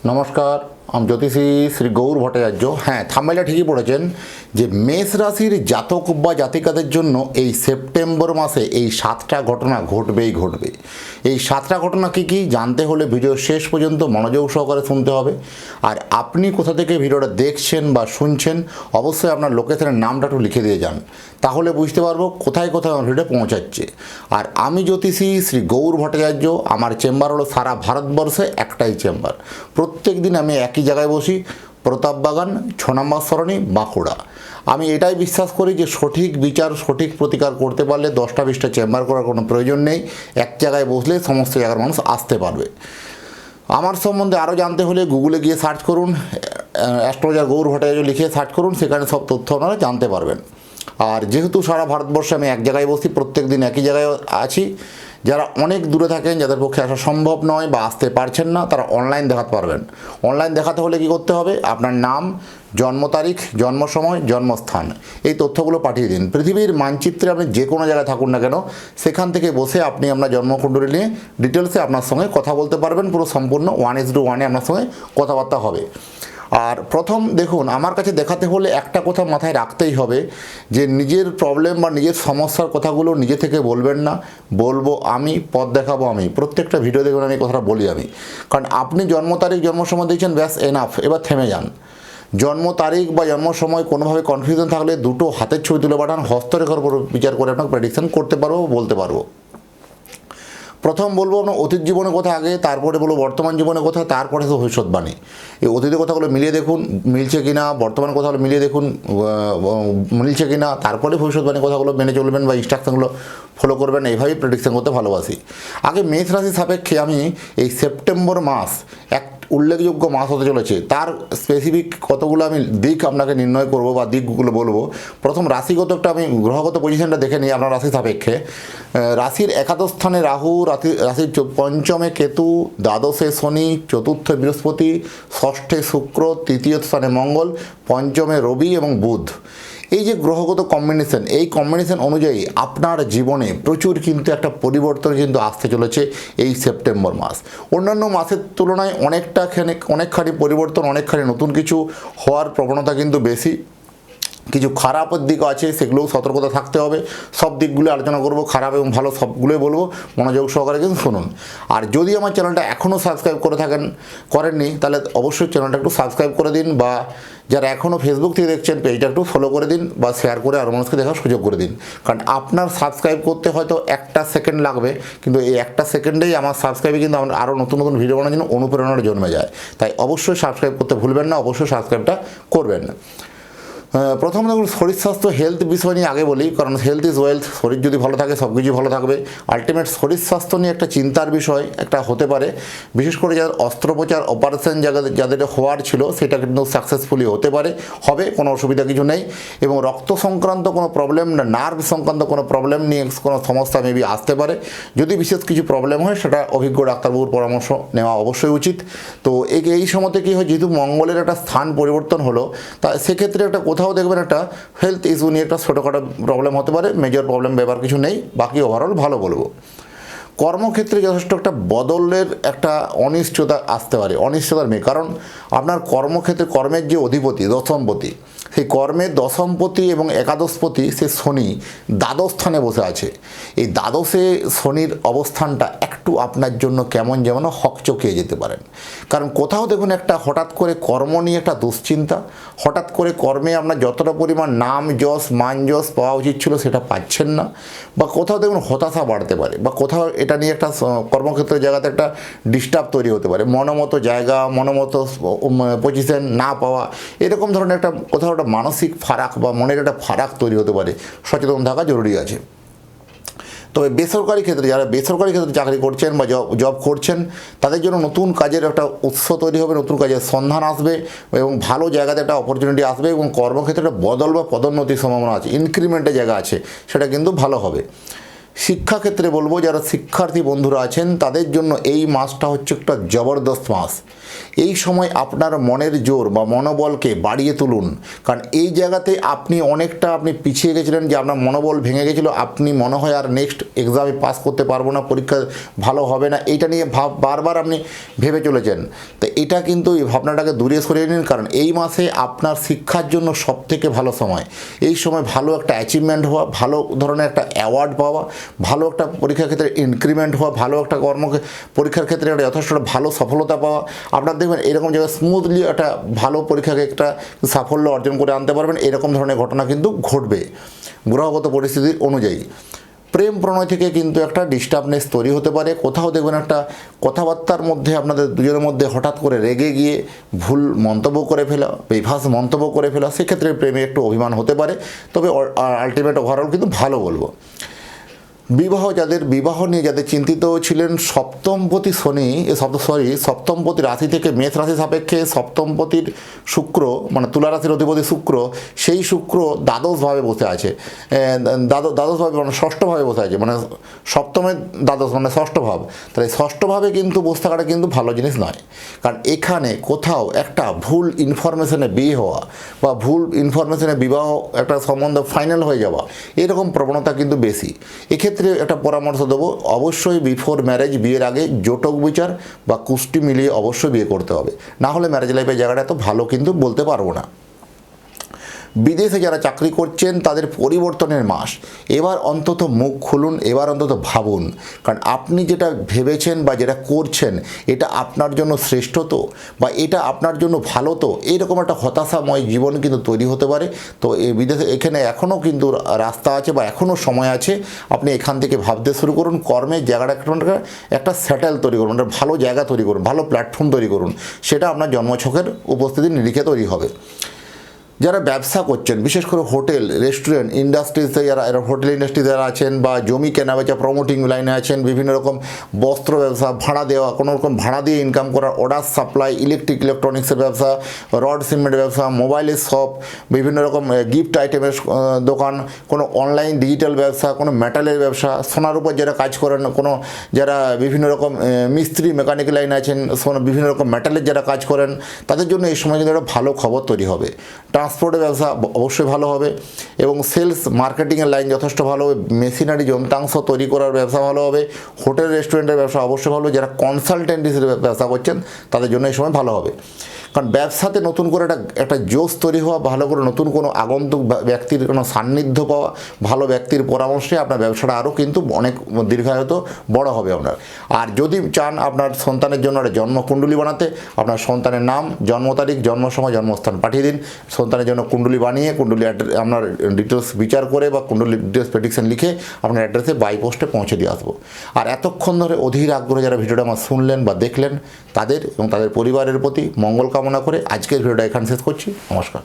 নমস্কার, আমি জ্যোতিষী শ্রী গৌর ভট্টাচার্য। হ্যাঁ, থাম্বনেইলে ঠিকই পড়েছেন যে মেষ রাশির জাতক বা জাতিকাদের জন্য এই সেপ্টেম্বর মাসে এই 7টা ঘটনা ঘটবেই ঘটবে। এই 7টা ঘটনা কী কী জানতে হলে ভিডিও শেষ পর্যন্ত মনোযোগ সহকারে শুনতে হবে। আর আপনি কোথা থেকে ভিডিওটা দেখছেন বা শুনছেন অবশ্যই আপনার লোকেশনের নামটা একটু লিখে দিয়ে যান, তাহলে বুঝতে পারবো কোথায় কোথায় আমার ভিডিও পৌঁছাচ্ছে। আর আমি জ্যোতিষী শ্রী গৌর ভট্টাচার্য, আমার চেম্বার হলো সারা ভারতবর্ষে একটাই চেম্বার। প্রত্যেক দিন আমি একই জায়গায় বসি, প্রতাপবাগান, 6 নম্বর সরণি, বাঁকুড়া। আমি এটাই বিশ্বাস করি যে সঠিক বিচার সঠিক প্রতিকার করতে পারলে 10টা 20টা চেম্বার করার কোনো প্রয়োজন নেই। এক জায়গায় বসলে সমস্ত জায়গার মানুষ আসতে পারবে। আমার সম্বন্ধে আরও জানতে হলে গুগলে গিয়ে সার্চ করুন, অ্যাস্ট্রোলজার গৌর ভট্টাচার্য লিখে সার্চ করুন, সেখানে সব তথ্য আপনারা জানতে পারবেন। আর যেহেতু সারা ভারতবর্ষে আমি এক জায়গায় বসি, প্রত্যেক দিন একই জায়গায় আছি, যারা অনেক দূরে থাকেন, যাদের পক্ষে আসা সম্ভব নয় বা আসতে পারছেন না, তারা অনলাইন দেখাতে পারবেন। অনলাইন দেখাতে হলে কী করতে হবে? আপনার নাম, জন্ম তারিখ, জন্ম সময়, জন্মস্থান, এই তথ্যগুলো পাঠিয়ে দিন। পৃথিবীর মানচিত্রে আপনি যে কোনো জায়গায় থাকুন না কেন, সেখান থেকে বসে আপনি আপনার জন্মকুণ্ডলী নিয়ে ডিটেলসে আপনার সঙ্গে কথা বলতে পারবেন। পুরো সম্পূর্ণ 1:1 আপনার সঙ্গে কথাবার্তা হবে। আর প্রথম দেখুন, আমার কাছে দেখাতে হলে একটা কথা মাথায় রাখতেই হবে যে নিজের প্রবলেম বা নিজের সমস্যার কথাগুলো নিজে থেকে বলবেন না, বলবো আমি, পথ দেখাবো আমি। প্রত্যেকটা ভিডিও দেখবেন আমি কথাটা বলি আমি, কারণ আপনি জন্ম তারিখ জন্ম সময় দিয়েছেন, ব্যাস এনাফ, এবার থেমে যান। জন্ম তারিখ বা জন্ম সময় কোনোভাবে কনফিউশন থাকলে দুটো হাতের ছবি তুলে পাঠান, হস্তরেখার উপর বিচার করে আপনাকে প্রেডিকশন করতে পারবো, বলতে পারবো। প্রথম বলবো আপনার অতীত জীবনের কথা আগে, তারপরে বলবো বর্তমান জীবনের কথা, তারপরে তো ভবিষ্যৎবাণী। এই অতীতের কথাগুলো মিলিয়ে দেখুন মিলছে কিনা, বর্তমান কথাগুলো মিলিয়ে দেখুন মিলছে কিনা, তারপরে ভবিষ্যৎবাণীর কথাগুলো মেনে চলবেন বা ইনস্ট্রাকশনগুলো ফলো করবেন। এইভাবেই প্রেডিকশন করতে ভালোবাসি। আগে মেষ রাশি সাপেক্ষে আমি এই সেপ্টেম্বর মাস এক উল্লেখযোগ্য মাস হতে চলেছে, তার স্পেসিফিক কতগুলো আমি দিক আপনাকে নির্ণয় করব বা দিকগুলো বলবো। প্রথম রাশিগত একটা আমি গ্রহগত পজিশনটা দেখে নিই আপনার রাশি সাপেক্ষে। রাশির একাদশ স্থানে রাহু, রাশির পঞ্চমে কেতু, দ্বাদশে শনি, চতুর্থে বৃহস্পতি, ষষ্ঠে শুক্র, তৃতীয় স্থানে মঙ্গল, পঞ্চমে রবি এবং বুধ। এই যে গ্রহগত কম্বিনেশন, এই কম্বিনেশন অনুযায়ী আপনার জীবনে প্রচুর কিন্তু একটা পরিবর্তন কিন্তু আসতে চলেছে এই সেপ্টেম্বর মাস। অন্যান্য মাসের তুলনায় অনেকখানি পরিবর্তন, অনেকখানি নতুন কিছু হওয়ার প্রবণতা কিন্তু বেশি। কিছু খারাপের দিকও আছে, সেগুলোও সতর্কতা থাকতে হবে। সব দিকগুলো আলোচনা করব, খারাপ এবং ভালো সবগুলোই বলবো, মনোযোগ সহকারে কিন্তু শুনুন। আর যদি আমার চ্যানেলটা এখনও সাবস্ক্রাইব করেননি, তাহলে অবশ্যই চ্যানেলটা একটু সাবস্ক্রাইব করে দিন, বা যারা এখনও ফেসবুক থেকে দেখছেন পেজটা একটু ফলো করে দিন বা শেয়ার করে আরও মানুষকে দেখার সুযোগ করে দিন। কারণ আপনার সাবস্ক্রাইব করতে হয়তো 1 সেকেন্ড লাগবে, কিন্তু এই 1 সেকেন্ডেই আমার সাবস্ক্রাইবে কিন্তু আমার আরও নতুন নতুন ভিডিও বানানোর জন্য অনুপ্রেরণা জন্মে যায়। তাই অবশ্যই সাবস্ক্রাইব করতে ভুলবেন না, অবশ্যই সাবস্ক্রাইবটা করবেন। প্রথম দেখুন, শরীর স্বাস্থ্য হেলথ বিষয় নিয়ে আগে বলি, কারণ হেলথ ইজ ওয়েলথ। শরীর যদি ভালো থাকে সব কিছু ভালো থাকবে। আলটিমেট শরীর স্বাস্থ্য নিয়ে একটা চিন্তার বিষয় একটা হতে পারে, বিশেষ করে যাদের অস্ত্রোপচার অপারেশন যাদের হওয়ার ছিল সেটা কিন্তু সাকসেসফুলি হতে পারে, হবে, কোনো অসুবিধা কিছু নেই। এবং রক্ত সংক্রান্ত কোনো প্রবলেম না, নার্ভ সংক্রান্ত কোনো প্রবলেম নিয়ে কোনো সমস্যা মেবি আসতে পারে। যদি বিশেষ কিছু প্রবলেম হয় সেটা অভিজ্ঞ ডাক্তারবাবুর পরামর্শ নেওয়া অবশ্যই উচিত। তো এই সময়তে কী হয়, যেহেতু মঙ্গলের একটা স্থান পরিবর্তন হলো, তা সেক্ষেত্রে একটা কোথাও দেখবেন একটা হেলথ ইস্যু নিয়ে একটা ছোটোখাটো প্রবলেম হতে পারে, মেজর প্রবলেম ব্যাপার কিছু নেই, বাকি ওভারঅল ভালো বলবো। কর্মক্ষেত্রে যথেষ্ট একটা বদলের একটা অনিশ্চয়তা আসতে পারে, অনিশ্চয়তার মেয়ে, কারণ আপনার কর্মক্ষেত্রে কর্মের যে অধিপতি দশমপতি, সেই কর্মের দশমপতি এবং একাদশপতি সে শনি দ্বাদশ স্থানে বসে আছে। এই দ্বাদশে শনির অবস্থানটা একটু আপনার জন্য কেমন যেমন হকচকিয়ে যেতে পারেন। কারণ কোথাও দেখুন একটা হঠাৎ করে কর্ম নিয়ে একটা দুশ্চিন্তা, হঠাৎ করে কর্মে আপনার যতটা পরিমাণ নাম যশ মান যশ পাওয়া উচিত ছিল সেটা পাচ্ছেন না, বা কোথাও দেখুন হতাশা বাড়তে পারে, বা কোথাও এটা নিয়ে একটা কর্মক্ষেত্রের জায়গাতে একটা ডিস্টার্ব তৈরি হতে পারে, মনোমতো জায়গা মনোমতো পজিশন না পাওয়া, এরকম ধরনের একটা কোথাও একটা মানসিক ফারাক বা মনের একটা ফারাক তৈরি হতে পারে। সচেতন থাকা জরুরি আছে। তবে বেসরকারি ক্ষেত্রে, যারা বেসরকারি ক্ষেত্রে চাকরি করছেন বা জব করছেন, তাদের জন্য নতুন কাজের একটা উৎস তৈরি হবে, নতুন কাজের সন্ধান আসবে এবং ভালো জায়গাতে একটা অপরচুনিটি আসবে, এবং কর্মক্ষেত্রে একটা বদল বা পদোন্নতির সম্ভাবনা আছে, ইনক্রিমেন্টের জায়গা আছে, সেটা কিন্তু ভালো হবে। শিক্ষাক্ষেত্রে বলবো যারা শিক্ষার্থী বন্ধুরা আছেন তাদের জন্য এই মাসটা হচ্ছে একটা জবরদস্ত মাস। এই সময় আপনার মনের জোর বা মনোবলকে বাড়িয়ে তুলুন, কারণ এই জায়গাতে আপনি অনেকটা পিছিয়ে গেছিলেন, যে আপনার মনোবল ভেঙে গেছিলো, আপনি মনে হয় আর নেক্সট এক্সামে পাস করতে পারবো না, পরীক্ষা ভালো হবে না, এইটা নিয়ে বারবার আপনি ভেবে চলেছেন। তো এটা কিন্তু এই ভাবনাটাকে দূরে সরিয়ে নিন, কারণ এই মাসে আপনার শিক্ষার জন্য সবথেকে ভালো সময়। এই সময় ভালো একটা অ্যাচিভমেন্ট হওয়া, ভালো ধরনের একটা অ্যাওয়ার্ড পাওয়া, ভালো একটা পরীক্ষার ক্ষেত্রে ইনক্রিমেন্ট হওয়া, ভালো একটা পরীক্ষার ক্ষেত্রে একটা যথেষ্ট ভালো সফলতা পাওয়া, আপনার দেখবেন এরকম জায়গায় স্মুথলি একটা ভালো পরীক্ষাকে একটা সাফল্য অর্জন করে আনতে পারবেন। এরকম ধরনের ঘটনা কিন্তু ঘটবে গ্রহগত পরিস্থিতির অনুযায়ী। প্রেম প্রণয় থেকে কিন্তু একটা ডিস্টার্বনেস তৈরি হতে পারে। কোথাও দেখবেন একটা কথাবার্তার মধ্যে আপনাদের দুজনের মধ্যে হঠাৎ করে রেগে গিয়ে ভুল মন্তব্য করে ফেলা, বেফাস মন্তব্য করে ফেলা, সেক্ষেত্রে প্রেমে একটু অভিমান হতে পারে। তবে আলটিমেট ওভারঅল কিন্তু ভালো বলবো। যাদের বিবাহ নিয়ে যাদের চিন্তিত ছিলেন, সপ্তমপতি রাশি থেকে মেষ রাশি সাপেক্ষে সপ্তমপতির শুক্র, মানে তুলা রাশির অধিপতি শুক্র, সেই শুক্র দ্বাদশভাবে বসে আছে, দ্বাদশভাবে মানে ষষ্ঠভাবে বসে আছে, মানে সপ্তমের দ্বাদশ মানে ষষ্ঠ ভাব। তাহলে ষষ্ঠভাবে কিন্তু বসে থাকাটা কিন্তু ভালো জিনিস নয়, কারণ এখানে কোথাও একটা ভুল ইনফরমেশনে বিয়ে হওয়া বা ভুল ইনফরমেশনে বিবাহ একটা সম্বন্ধ ফাইনাল হয়ে যাওয়া, এরকম প্রবণতা কিন্তু বেশি। এক্ষেত্রে একটা পরামর্শ দেবো, অবশ্যই বিফোর ম্যারেজ, বিয়ের আগে জটক বিচার বা কুষ্টি মিলিয়ে অবশ্যই বিয়ে করতে হবে, না হলে ম্যারেজ লাইফের জায়গাটা এত ভালো কিন্তু বলতে পারবো না। বিদেশে যারা চাকরি করছেন তাদের পরিবর্তনের মাস। এবার অন্তত মুখ খুলুন, এবার অন্তত ভাবুন, কারণ আপনি যেটা ভেবেছেন বা যেটা করছেন এটা আপনার জন্য শ্রেষ্ঠ তো, বা এটা আপনার জন্য ভালো তো, এরকম একটা হতাশাময় জীবন কিন্তু তৈরি হতে পারে। তো এই বিদেশে এখানে এখনও কিন্তু রাস্তা আছে বা এখনও সময় আছে, আপনি এখান থেকে ভাবতে শুরু করুন। কর্মের জায়গাটা একটা সেটেল তৈরি করুন, একটা ভালো জায়গা তৈরি করুন, ভালো প্ল্যাটফর্ম তৈরি করুন, সেটা আপনার জন্মছকের উপস্থিতির নিরিখে তৈরি হবে। যারা ব্যবসা করছেন, বিশেষ করে হোটেল রেস্টুরেন্ট ইন্ডাস্ট্রিজে যারা হোটেল ইন্ডাস্ট্রি যারা আছেন, বা জমি কেনা বেচা প্রমোটিং লাইনে আছেন, বিভিন্ন রকম বস্ত্র ব্যবসা, ভাড়া দেওয়া, কোনো রকম ভাড়া দিয়ে ইনকাম করা, অর্ডার সাপ্লাই, ইলেকট্রনিক্সের ব্যবসা, রড সিমেন্ট ব্যবসা, মোবাইলের শপ, বিভিন্ন রকম গিফট আইটেমের দোকান, কোনো অনলাইন ডিজিটাল ব্যবসা, কোনো মেটালের ব্যবসা, সোনার উপর যারা কাজ করেন, কোনো যারা বিভিন্ন রকম মিস্ত্রি মেকানিক্যাল লাইন আছেন, বিভিন্ন রকম মেটালের যারা কাজ করেন, তাদের জন্য এই সময় কিন্তু একটা ভালো খবর তৈরি হবে। ট্রান্সপোর্টের ব্যবসা অবশ্যই ভালো হবে, এবং সেলস মার্কেটিংয়ের লাইন যথেষ্ট ভালো হবে। মেশিনারি যন্ত্রাংশ তৈরি করার ব্যবসা ভালো হবে। হোটেল রেস্টুরেন্টের ব্যবসা অবশ্যই ভালো হবে। যারা কনসালটেন্ট হিসেবে ব্যবসা করছেন তাদের জন্য এই সময় ভালো হবে, কারণ ব্যবসাতে নতুন করে একটা জোশ তৈরি হওয়া, ভালো করে নতুন কোনো আগন্তুক ব্যক্তির কোনো সান্নিধ্য পাওয়া, ভালো ব্যক্তির পরামর্শে আপনার ব্যবসাটা আরও কিন্তু অনেক দীর্ঘায়িত বড় হবে আপনার। আর যদি চান আপনার সন্তানের জন্য একটা জন্মকুণ্ডলী বানাতে, আপনার সন্তানের নাম, জন্ম তারিখ, জন্ম সময়, জন্মস্থান পাঠিয়ে দিন। সন্তানের জন্য কুণ্ডলী বানিয়ে কুণ্ডলী আপনার ডিটেলস বিচার করে বা কুণ্ডলী ডিটেলস প্রেডিকশন লিখে আপনার অ্যাড্রেসে বাই পোস্টে পৌঁছে দিয়ে আসবো। আর এতক্ষণ ধরে অধীর আগ্রহে যারা ভিডিওটা আমার শুনলেন বা দেখলেন, তাদের এবং তাদের পরিবারের প্রতি মঙ্গল কামনা করে আজকের ভিডিওটা এখানে শেষ করছি। নমস্কার।